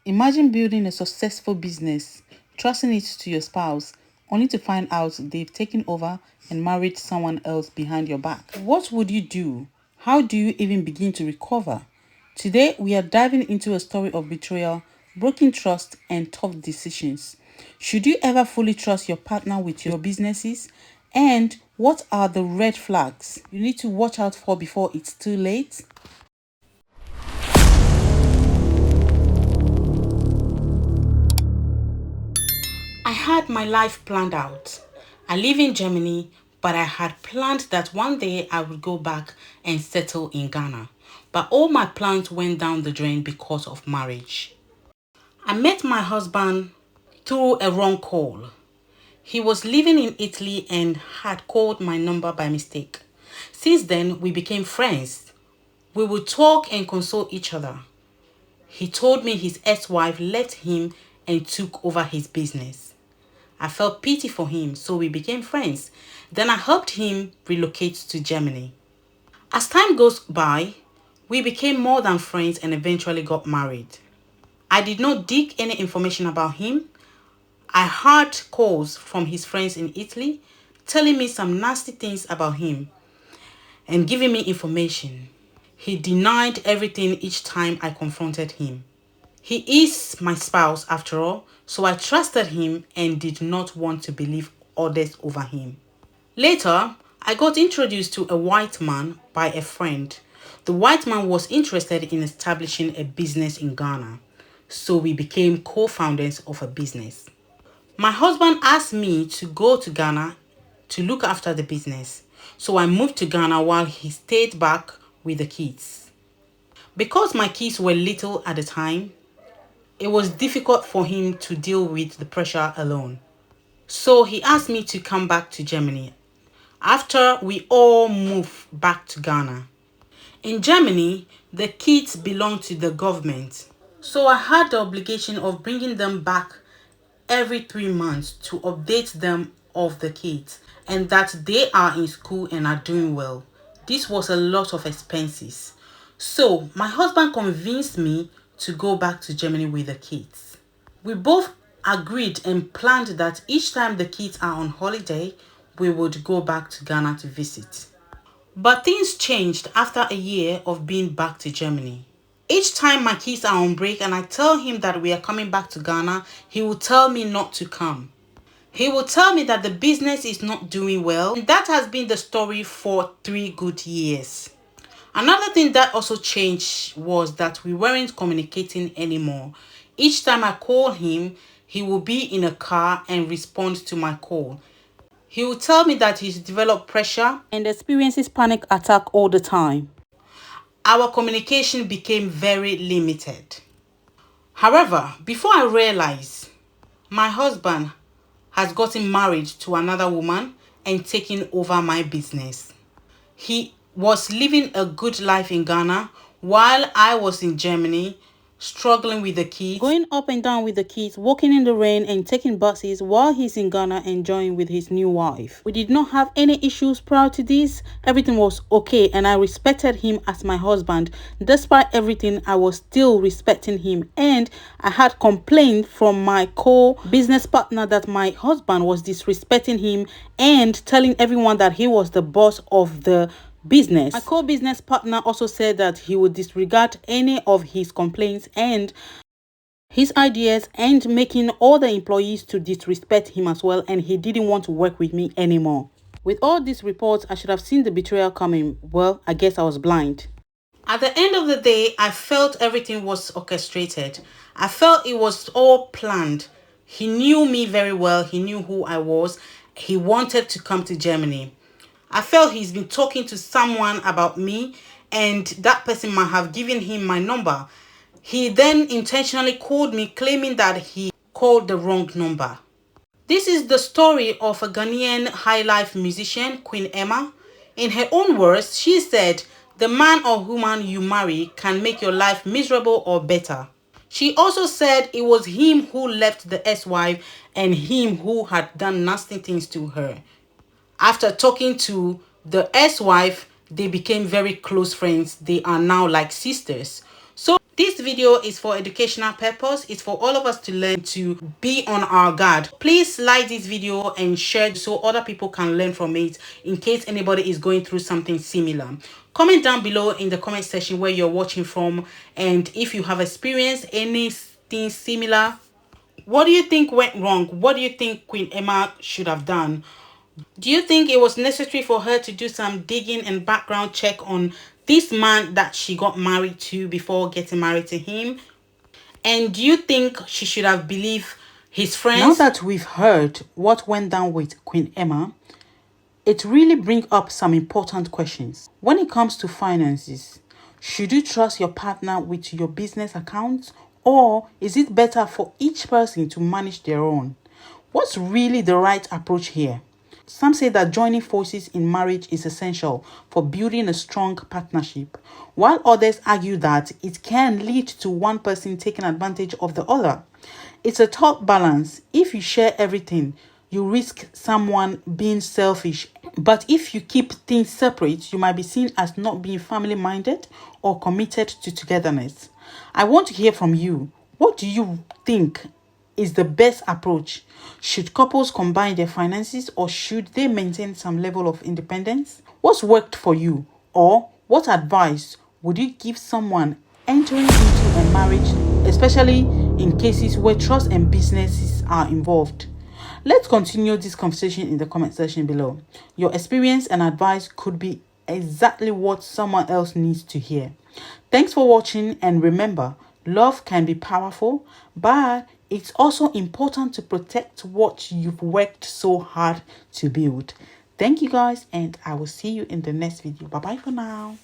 Imagine building a successful business, trusting it to your spouse, only to find out they've taken over and married someone else behind your back. What would you do? How do you even begin to recover? Today, we are diving into a story of betrayal, broken trust, and tough decisions. Should you ever fully trust your partner with your businesses? And what are the red flags you need to watch out for before it's too late? I had my life planned out. I live in Germany, but I had planned that one day I would go back and settle in Ghana. But all my plans went down the drain because of marriage. I met my husband through a wrong call. He was living in Italy and had called my number by mistake. Since then, we became friends. We would talk and console each other. He told me his ex-wife left him and took over his business. I felt pity for him, so we became friends. Then I helped him relocate to Germany. As time goes by, we became more than friends and eventually got married. I did not dig any information about him. I heard calls from his friends in Italy telling me some nasty things about him and giving me information. He denied everything each time I confronted him. He is my spouse after all, so I trusted him and did not want to believe others over him. Later, I got introduced to a white man by a friend. The white man was interested in establishing a business in Ghana, so we became co-founders of a business. My husband asked me to go to Ghana to look after the business, so I moved to Ghana while he stayed back with the kids. Because my kids were little at the time, it was difficult for him to deal with the pressure alone. So he asked me to come back to Germany after we all moved back to Ghana. In Germany, the kids belong to the government. So I had the obligation of bringing them back every 3 months to update them of the kids and that they are in school and are doing well. This was a lot of expenses. So my husband convinced me to go back to Germany with the kids. We both agreed and planned that each time the kids are on holiday, we would go back to Ghana to visit. But things changed after a year of being back to Germany. Each time my kids are on break and I tell him that we are coming back to Ghana, he will tell me not to come. He will tell me that the business is not doing well. And that has been the story for 3 good years. Another thing that also changed was that we weren't communicating anymore. Each time I call him, he will be in a car and respond to my call. He will tell me that he's developed pressure and experiences panic attack all the time. Our communication became very limited. However, before I realized, my husband has gotten married to another woman and taken over my business. He was living a good life in Ghana while I was in Germany, struggling with the kids, going up and down with the kids, walking in the rain and taking buses while he's in Ghana enjoying with his new wife. We did not have any issues prior to this. Everything was okay and I respected him as my husband. Despite everything, I was still respecting him, and I had complained from my co-business partner that my husband was disrespecting him and telling everyone that he was the boss of the business. My co-business partner also said that he would disregard any of his complaints and his ideas and making all the employees to disrespect him as well, and he didn't want to work with me anymore. With all these reports, I should have seen the betrayal coming. Well, I guess I was blind. At the end of the day, I felt everything was orchestrated. I felt it was all planned. He knew me very well. He knew who I was. He wanted to come to Germany. I felt he's been talking to someone about me and that person might have given him my number. He then intentionally called me claiming that he called the wrong number. This is the story of a Ghanaian high life musician, Queen Emma. In her own words, she said, "The man or woman you marry can make your life miserable or better." She also said it was him who left the ex-wife and him who had done nasty things to her. After talking to the ex-wife, they became very close friends. They are now like sisters. So This video is for educational purpose. It's for all of us to learn to be on our guard. Please like this video and share so other people can learn from it in case anybody is going through something similar. Comment down below in the comment section where you're watching from, and if you have experienced anything similar. What do you think went wrong? What do you think Queen Emma should have done? Do you think it was necessary for her to do some digging and background check on this man that she got married to before getting married to him? And do you think she should have believed his friends? Now that we've heard what went down with Queen Emma, it really brings up some important questions. When it comes to finances, should you trust your partner with your business accounts, or is it better for each person to manage their own? What's really the right approach here? Some say that joining forces in marriage is essential for building a strong partnership, while others argue that it can lead to one person taking advantage of the other. It's a tough balance. If you share everything, you risk someone being selfish. But if you keep things separate, you might be seen as not being family-minded or committed to togetherness. I want to hear from you. What do you think is the best approach? Should couples combine their finances, or should they maintain some level of independence? What's worked for you? Or what advice would you give someone entering into a marriage, especially in cases where trust and businesses are involved? Let's continue this conversation in the comment section below. Your experience and advice could be exactly what someone else needs to hear. Thanks for watching, and remember, love can be powerful, but it's also important to protect what you've worked so hard to build. Thank you guys, and I will see you in the next video. Bye bye for now.